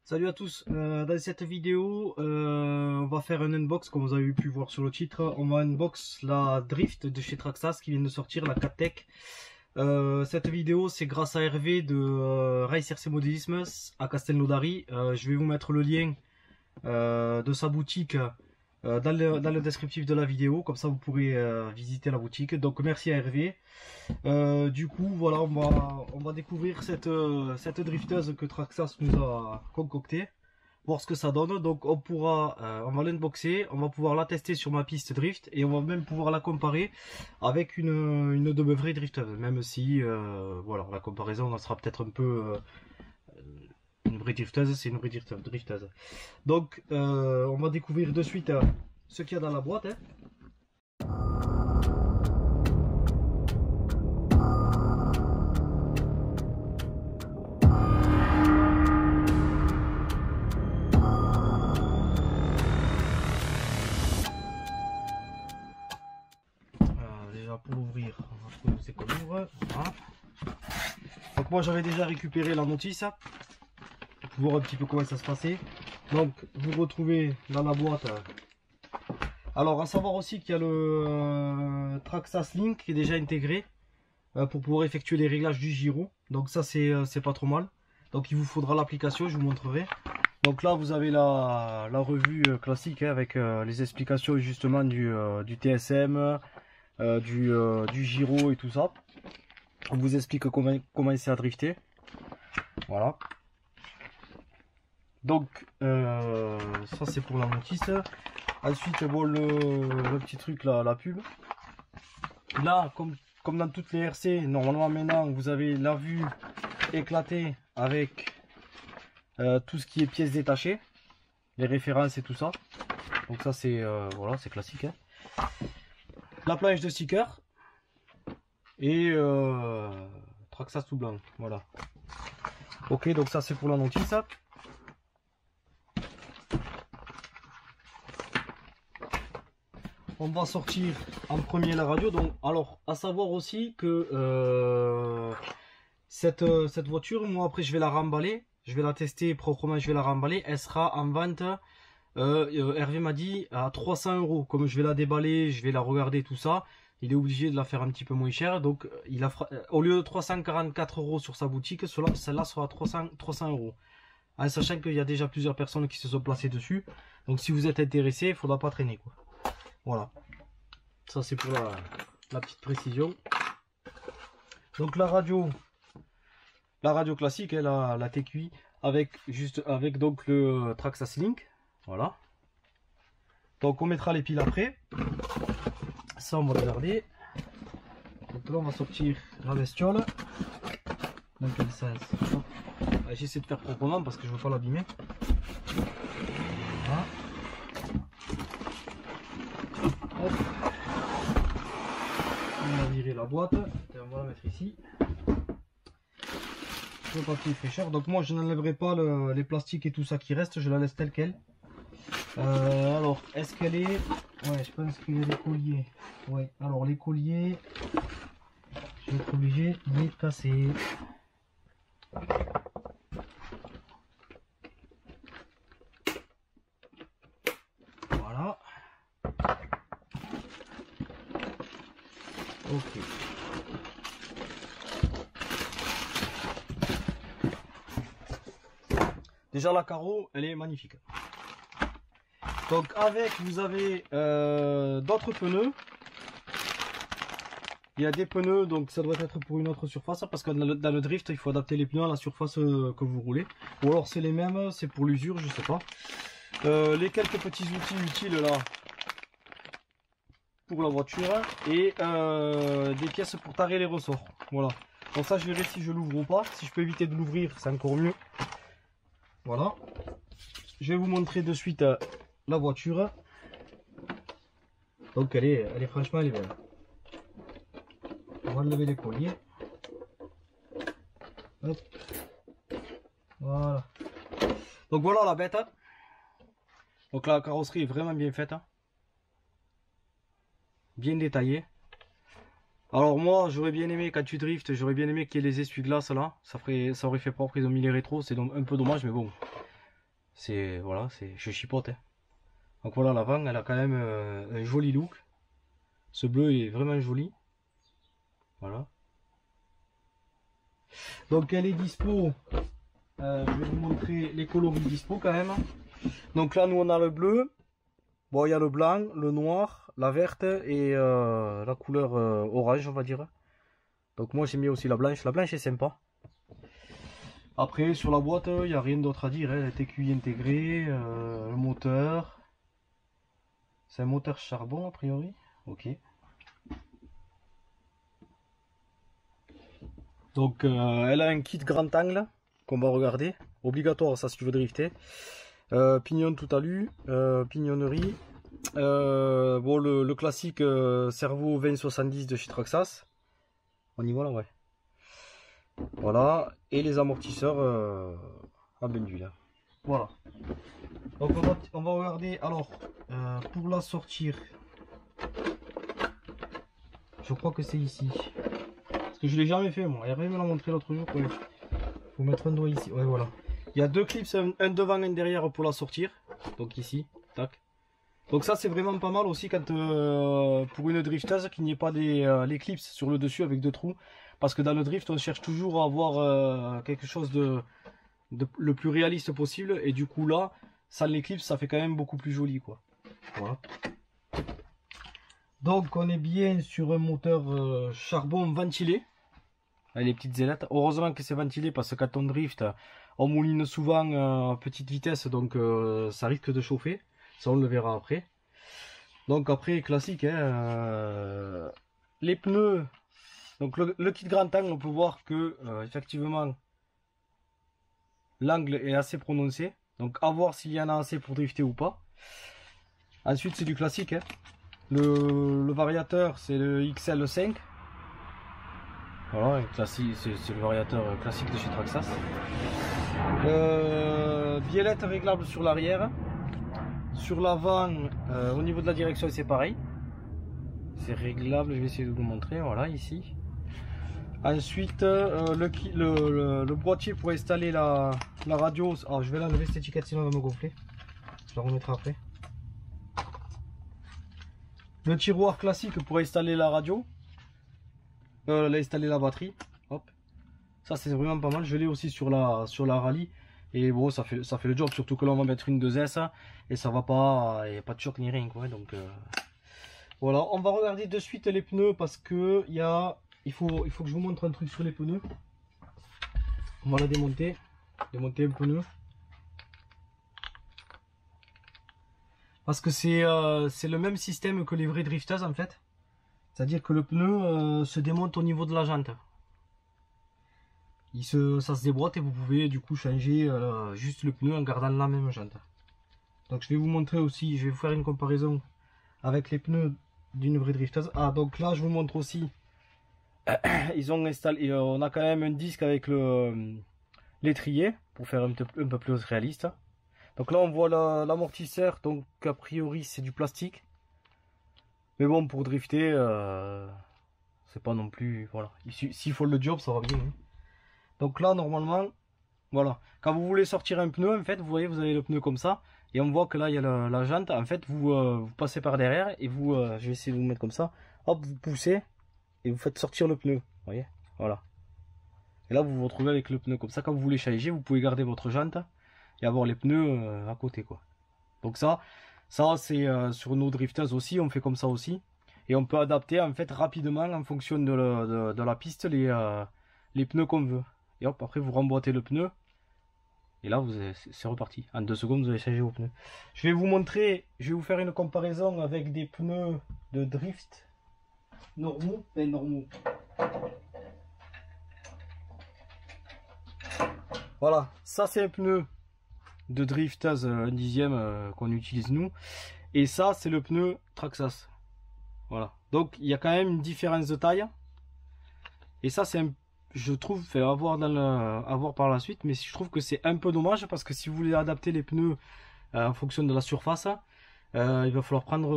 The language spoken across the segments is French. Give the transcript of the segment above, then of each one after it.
Salut à tous, dans cette vidéo on va faire un unbox comme vous avez pu voir sur le titre. On va unbox la Drift de chez Traxxas qui vient de sortir, la 4Tech. Cette vidéo c'est grâce à Hervé de Race RC Modélisme à Castelnaudary. Je vais vous mettre le lien de sa boutique dans le descriptif de la vidéo, comme ça vous pourrez visiter la boutique. Donc merci à Hervé. Du coup voilà, on va découvrir cette drifteuse que Traxxas nous a concoctée, voir ce que ça donne. Donc on va l'unboxer, on va pouvoir la tester sur ma piste drift et on va même pouvoir la comparer avec une de mes vraies drifteuses, même si voilà, la comparaison sera peut-être un peu une vraie drifteuse, c'est une vraie drifteuse. Donc on va découvrir de suite ce qu'il y a dans la boîte, hein. Déjà pour l'ouvrir, on va trouver où c'est qu'on ouvre. Voilà. Donc moi j'avais déjà récupéré la notice pour voir un petit peu comment ça se passait. Donc vous retrouvez dans la boîte. Alors à savoir aussi qu'il y a le Traxxas Link qui est déjà intégré pour pouvoir effectuer les réglages du gyro. Donc ça c'est pas trop mal. Donc il vous faudra l'application, je vous montrerai. Donc là vous avez la revue classique hein, avec les explications justement du TSM, du gyro et tout ça. On vous explique comment essayer à drifter. Voilà. Donc ça c'est pour la notice. Ensuite bon, le petit truc là, la pub. Là comme dans toutes les RC, normalement maintenant vous avez la vue éclatée avec tout ce qui est pièces détachées, les références et tout ça. Donc ça c'est voilà, c'est classique hein. La planche de sticker et Traxxas tout blanc, voilà. Ok, donc ça c'est pour la notice. On va sortir en premier la radio. Donc alors à savoir aussi que cette voiture, moi après je vais la remballer, je vais la tester proprement, je vais la remballer, elle sera en vente. Hervé m'a dit à 300 €. Comme je vais la déballer, je vais la regarder tout ça, il est obligé de la faire un petit peu moins cher. Donc il a au lieu de 344 € sur sa boutique, celle-là sera à 300 €. En sachant qu'il y a déjà plusieurs personnes qui se sont placées dessus. Donc si vous êtes intéressé, il ne faudra pas traîner quoi. Voilà. Ça c'est pour la petite précision. Donc la radio classique, hein, la TQI avec donc le Traxxas Link. Voilà. Donc on mettra les piles après. Ça on va le garder. Donc là on va sortir la bestiole. Dans quel sens? J'essaie de faire proprement parce que je veux pas l'abîmer. Voilà. Hop. On va virer la boîte. Et on va la mettre ici. Le papier fraîcheur. Donc moi je n'enlèverai pas les plastiques et tout ça qui reste. Je la laisse telle quelle. Alors, est-ce qu'elle est... Ouais, je pense qu'il y a des colliers. Ouais, alors les colliers, je vais être obligé de les casser. Voilà. Ok. Déjà la carreau, elle est magnifique. Donc avec vous avez d'autres pneus. Il y a des pneus, donc ça doit être pour une autre surface parce que dans le drift il faut adapter les pneus à la surface que vous roulez. Ou alors c'est les mêmes, c'est pour l'usure, je sais pas. Les quelques petits outils utiles là pour la voiture et des pièces pour tarer les ressorts. Voilà. Bon ça je verrai si je l'ouvre ou pas. Si je peux éviter de l'ouvrir c'est encore mieux. Voilà. Je vais vous montrer de suite la voiture. Donc elle est franchement elle est belle. On va enlever les colliers. Hop. Voilà. Donc voilà la bête. Donc la carrosserie est vraiment bien faite. Bien détaillée. Alors moi j'aurais bien aimé, quand tu driftes, j'aurais bien aimé qu'il y ait les essuie-glaces là, ça aurait fait propre, ils ont mis les rétros, c'est donc un peu dommage mais bon. c'est voilà, c'est je chipote. Hein. Donc voilà, l'avant, elle a quand même un joli look. Ce bleu est vraiment joli. Voilà. Donc elle est dispo. Je vais vous montrer les coloris dispo quand même. Donc là, nous on a le bleu. Bon, il y a le blanc, le noir, la verte et la couleur orange, on va dire. Donc moi j'ai mis aussi la blanche. La blanche est sympa. Après, sur la boîte, il n'y a rien d'autre à dire. Hein. La TQI intégrée, le moteur. C'est un moteur charbon a priori. Ok. Donc elle a un kit grand angle qu'on va regarder. Obligatoire ça si tu veux drifter. Pignon tout alu, pignonnerie. Bon le classique servo 2070 de chez Traxxas. On y voit là ouais. Voilà. Et les amortisseurs à bain d'huile. Voilà. Donc on va regarder alors pour la sortir. Je crois que c'est ici. Parce que je l'ai jamais fait moi. Hervé me l'a montré l'autre jour. Ouais. Faut mettre un doigt ici. Ouais voilà. Il y a deux clips, un devant et un derrière pour la sortir. Donc ici, tac. Donc ça c'est vraiment pas mal aussi quand pour une drifteuse qu'il n'y ait pas les clips sur le dessus avec deux trous. Parce que dans le drift on cherche toujours à avoir quelque chose de le plus réaliste possible. Et du coup là, sans les clips ça fait quand même beaucoup plus joli quoi. Voilà. Donc on est bien sur un moteur charbon ventilé. Avec les petites ailettes. Heureusement que c'est ventilé parce que quand on drift, on mouline souvent à petite vitesse, donc ça risque de chauffer. Ça on le verra après. Donc après classique, hein, les pneus. Donc le kit grand angle, on peut voir que effectivement l'angle est assez prononcé. Donc à voir s'il y en a assez pour drifter ou pas. Ensuite c'est du classique. Hein. Le variateur c'est le XL5. Voilà, c'est le variateur classique de chez Traxxas. Biellette réglable sur l'arrière. Sur l'avant, au niveau de la direction, c'est pareil. C'est réglable, je vais essayer de vous montrer. Voilà, ici. Ensuite, le boîtier pour installer la radio. Alors, je vais l'enlever cette étiquette, sinon elle va me gonfler. Je la remettrai après. Le tiroir classique pour installer la radio. Installer la batterie, hop, ça c'est vraiment pas mal. Je l'ai aussi sur la rallye et bon ça fait le job, surtout que là on va mettre une 2S et ça va pas, il n'y a pas de choc ni rien quoi. Donc voilà, on va regarder de suite les pneus parce que il faut que je vous montre un truc sur les pneus. On va la démonter un pneu parce que c'est le même système que les vrais drifters en fait. C'est-à-dire que le pneu se démonte au niveau de la jante. Ça se déboîte et vous pouvez du coup changer juste le pneu en gardant la même jante. Donc je vais vous montrer aussi, je vais vous faire une comparaison avec les pneus d'une vraie drifteuse. Ah donc là je vous montre aussi, ils ont installé, on a quand même un disque avec l'étrier pour faire un peu plus réaliste. Donc là on voit l'amortisseur, donc a priori c'est du plastique. Mais bon, pour drifter, c'est pas non plus... Voilà. S'il faut le job, ça va bien. Hein. Donc là, normalement, voilà. Quand vous voulez sortir un pneu, en fait, vous voyez, vous avez le pneu comme ça. Et on voit que là, il y a la jante. En fait, vous passez par derrière et vous... je vais essayer de vous mettre comme ça. Hop, vous poussez et vous faites sortir le pneu. Vous voyez, voilà. Et là, vous vous retrouvez avec le pneu comme ça. Quand vous voulez changer, vous pouvez garder votre jante et avoir les pneus à côté, quoi. Donc ça c'est sur nos drifters aussi, on fait comme ça aussi. Et on peut adapter en fait rapidement en fonction de la piste les pneus qu'on veut. Et hop, après vous remboîtez le pneu. Et là c'est reparti. En 2 secondes vous avez changé vos pneus. Je vais vous montrer, je vais vous faire une comparaison avec des pneus de drift normaux. Voilà, ça c'est un pneu de drifteuse 1/10 qu'on utilise nous, et ça c'est le pneu Traxxas. Voilà, donc il y a quand même une différence de taille, et ça c'est je trouve, fait à voir par la suite, mais je trouve que c'est un peu dommage parce que si vous voulez adapter les pneus en fonction de la surface, il va falloir prendre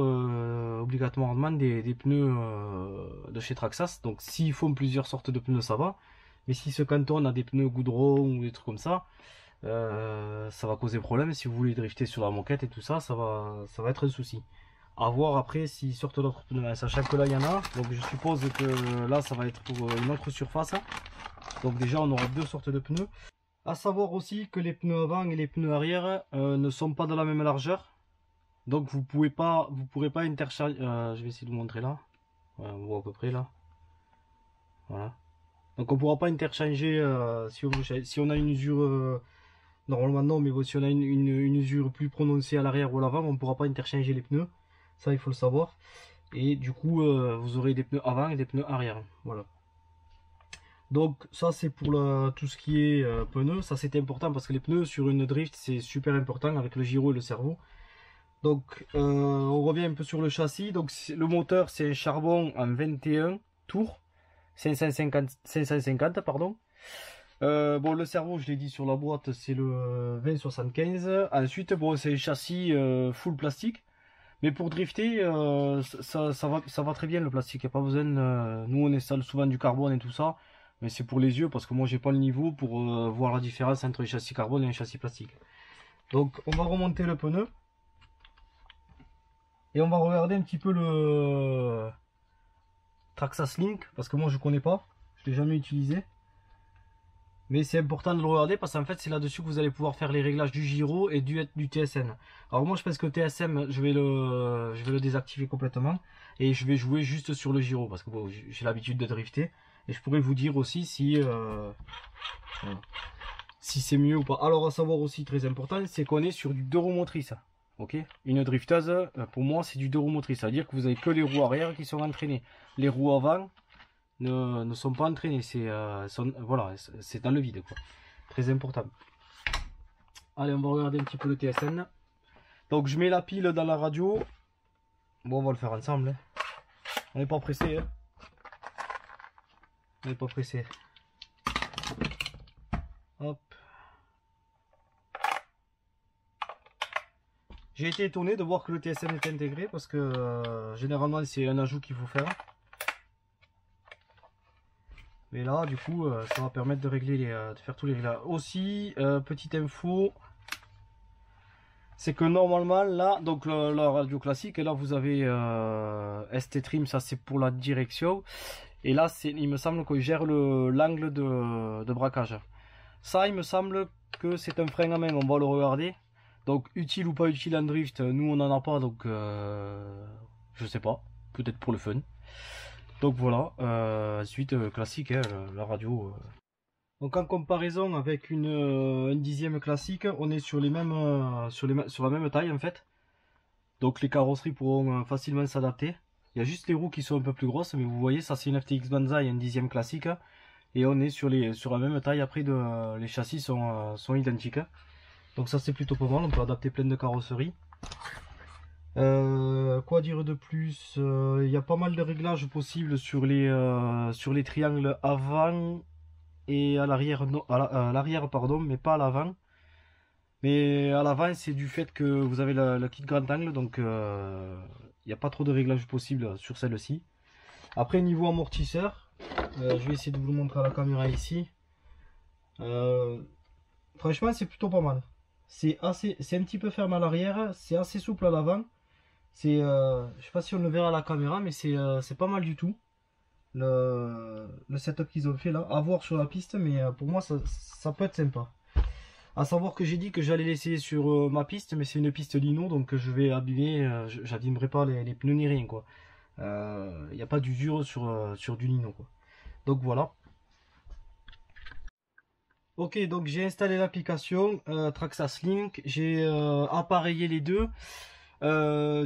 obligatoirement des pneus de chez Traxxas. Donc s'ils font plusieurs sortes de pneus ça va, mais si se cantonne à des pneus goudron ou des trucs comme ça, ça va causer problème si vous voulez drifter sur la moquette et tout ça, ça va être un souci. À voir après s'ils sortent d'autres pneus, sachant que là il y en a, donc je suppose que là ça va être pour une autre surface. Donc déjà on aura deux sortes de pneus. À savoir aussi que les pneus avant et les pneus arrière ne sont pas de la même largeur. Donc vous pourrez pas interchanger. Je vais essayer de vous montrer là. Ouais, on voit à peu près là. Voilà. Donc on pourra pas interchanger si on a une usure. Normalement non, mais bon, si on a une usure plus prononcée à l'arrière ou à l'avant, on ne pourra pas interchanger les pneus. Ça il faut le savoir. Et du coup vous aurez des pneus avant et des pneus arrière. Voilà. Donc ça c'est pour tout ce qui est pneus. Ça c'est important parce que les pneus sur une drift c'est super important avec le gyro et le servo. Donc on revient un peu sur le châssis. Donc le moteur c'est un charbon en 21 tours 550 pardon. Bon le servo je l'ai dit sur la boîte c'est le 2075. Ensuite bon c'est un châssis full plastique. Mais pour drifter ça va très bien le plastique. Il n'y a pas besoin nous on installe souvent du carbone et tout ça. Mais c'est pour les yeux parce que moi j'ai pas le niveau pour voir la différence entre un châssis carbone et un châssis plastique. Donc on va remonter le pneu. Et on va regarder un petit peu le Traxxas Link, parce que moi je connais pas, je l'ai jamais utilisé. Mais c'est important de le regarder parce qu'en fait c'est là-dessus que vous allez pouvoir faire les réglages du gyro et du TSN. Alors moi je pense que le TSM je vais le désactiver complètement et je vais jouer juste sur le gyro parce que bon, j'ai l'habitude de drifter. Et je pourrais vous dire aussi si c'est mieux ou pas. Alors à savoir aussi très important, c'est qu'on est sur du 2 roues motrices. Ok, une drifteuse, pour moi, c'est du 2 roues motrices. Ça veut dire que vous avez que les roues arrière qui sont entraînées. Les roues avant ne sont pas entraînées. Voilà, c'est dans le vide, quoi. Très important. Allez, on va regarder un petit peu le TSN. Donc, je mets la pile dans la radio. Bon, on va le faire ensemble. Hein. On n'est pas pressé. Hein. On n'est pas pressé. Hop. J'ai été étonné de voir que le TSM est intégré parce que généralement c'est un ajout qu'il faut faire. Mais là du coup ça va permettre de régler de faire tous les réglages. Aussi petite info, c'est que normalement là donc la radio classique et là vous avez ST Trim, ça c'est pour la direction. Et là il me semble qu'on gère l'angle de braquage. Ça il me semble que c'est un frein à main, on va le regarder. Donc utile ou pas utile en drift, nous on n'en a pas donc je sais pas, peut-être pour le fun. Donc voilà, ensuite classique, hein, la radio. Donc en comparaison avec une dixième classique, on est sur les mêmes sur la même taille en fait. Donc les carrosseries pourront facilement s'adapter. Il y a juste les roues qui sont un peu plus grosses, mais vous voyez ça c'est une FTX Banzai, une dixième classique. Et on est sur la même taille après les châssis sont identiques. Donc ça c'est plutôt pas mal, on peut adapter plein de carrosseries. Quoi dire de plus? Il y a pas mal de réglages possibles sur les triangles avant et à l'arrière, à l'arrière pardon, mais pas à l'avant. Mais à l'avant c'est du fait que vous avez le kit grand angle, donc il n'y a pas trop de réglages possibles sur celle-ci. Après niveau amortisseur, je vais essayer de vous le montrer à la caméra ici. Franchement c'est plutôt pas mal. C'est un petit peu ferme à l'arrière, c'est assez souple à l'avant. Je sais pas si on le verra à la caméra, mais c'est pas mal du tout. Le setup qu'ils ont fait là, à voir sur la piste, mais pour moi ça peut être sympa. À savoir que j'ai dit que j'allais l'essayer sur ma piste, mais c'est une piste lino, donc je vais abîmer, j'abîmerai pas les pneus ni rien quoi. Il n'y a pas d'usure sur du lino quoi. Donc voilà. Ok, donc j'ai installé l'application Traxxas Link, j'ai appareillé les deux.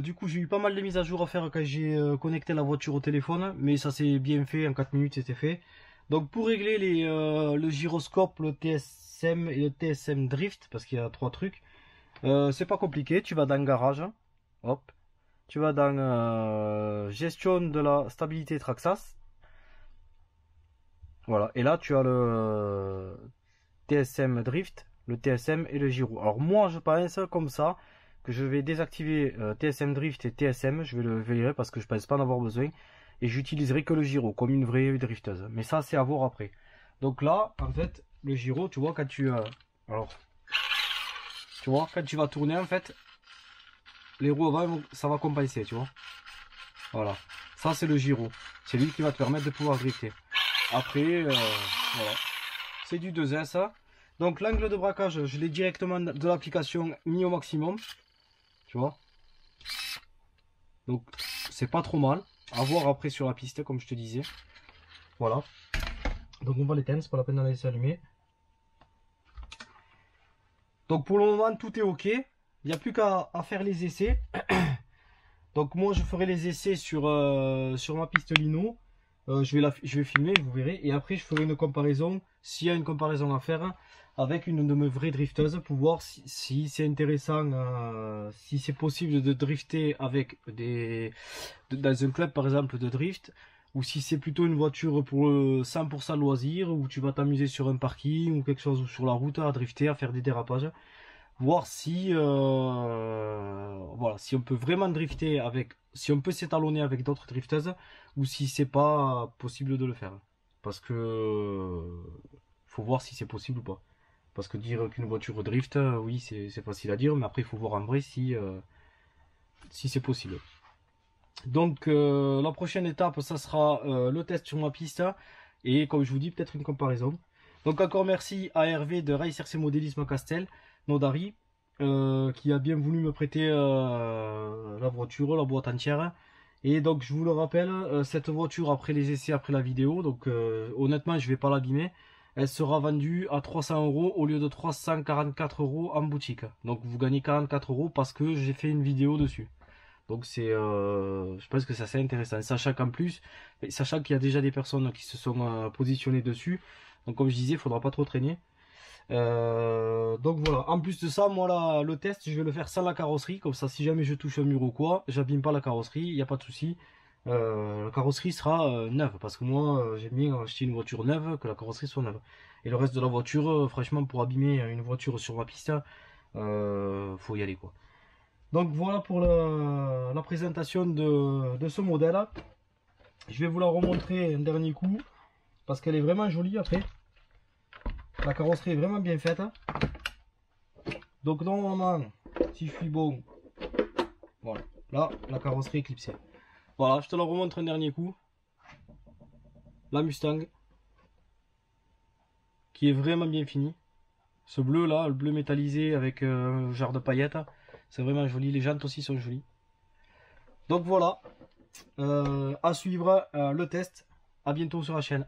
Du coup j'ai eu pas mal de mises à jour à faire quand j'ai connecté la voiture au téléphone, mais ça s'est bien fait, en 4 minutes c'était fait. Donc pour régler le gyroscope, le TSM et le TSM Drift, parce qu'il y a 3 trucs, c'est pas compliqué, tu vas dans Garage, hop, tu vas dans Gestion de la stabilité Traxxas. Voilà, et là tu as le TSM Drift, le TSM et le gyro. Alors moi je pense comme ça que je vais désactiver TSM Drift et TSM, je vais le virer parce que je pense pas en avoir besoin et j'utiliserai que le gyro comme une vraie drifteuse. Mais ça c'est à voir après. Donc là en fait le gyro, tu vois quand tu alors Tu vois, quand tu vas tourner en fait, les roues avant, ça va compenser, tu vois. Voilà, ça c'est le gyro. C'est lui qui va te permettre de pouvoir drifter. Après, voilà. C'est du 2S. Donc l'angle de braquage, je l'ai directement de l'application mis au maximum. Tu vois. Donc c'est pas trop mal. À voir après sur la piste, comme je te disais. Voilà. Donc on va l'éteindre, c'est pas la peine d'en laisser allumer. Donc pour le moment tout est ok. Il n'y a plus qu'à faire les essais. Donc moi je ferai les essais sur ma piste Lino. Je vais filmer, vous verrez. Et après je ferai une comparaison, s'il y a une comparaison à faire, avec une de mes vraies drifteuses pour voir si c'est intéressant, si c'est possible de drifter avec dans un club par exemple de drift, ou si c'est plutôt une voiture pour 100% loisir, où tu vas t'amuser sur un parking ou quelque chose, ou sur la route à drifter, à faire des dérapages. Voir si, voilà, si on peut vraiment drifter avec, si on peut s'étalonner avec d'autres drifteuses, ou si c'est pas possible de le faire. Parce que faut voir si c'est possible ou pas. Parce que dire qu'une voiture drift, oui, c'est facile à dire, mais après il faut voir en vrai si c'est possible. Donc la prochaine étape, ça sera le test sur ma piste, et comme je vous dis, peut-être une comparaison. Donc encore merci à Hervé de Race RC Modélisme Castel, Nodari, qui a bien voulu me prêter la voiture, la boîte entière. Et donc je vous le rappelle, cette voiture après les essais, après la vidéo, donc honnêtement je vais pas l'abîmer, elle sera vendue à 300 € au lieu de 344 € en boutique. Donc vous gagnez 44 € parce que j'ai fait une vidéo dessus. Donc c'est, je pense que c'est assez intéressant, sachant qu'en plus, sachant qu'il y a déjà des personnes qui se sont positionnées dessus, donc comme je disais, il faudra pas trop traîner. Donc voilà, en plus de ça, moi là, le test, je vais le faire sans la carrosserie, comme ça si jamais je touche un mur ou quoi, j'abîme pas la carrosserie, il n'y a pas de souci. La carrosserie sera neuve, parce que moi j'aime bien acheter une voiture neuve, que la carrosserie soit neuve. Et le reste de la voiture, franchement, pour abîmer une voiture sur ma piste, faut y aller quoi. Donc voilà pour la présentation de ce modèle. Je vais vous la remontrer un dernier coup parce qu'elle est vraiment jolie après. La carrosserie est vraiment bien faite. Donc normalement, si je suis bon, voilà, là la carrosserie est clipsée. Voilà, je te la remontre un dernier coup. La Mustang qui est vraiment bien finie. Ce bleu là, le bleu métallisé avec un genre de paillettes, c'est vraiment joli. Les jantes aussi sont jolies. Donc voilà, à suivre le test. À bientôt sur la chaîne.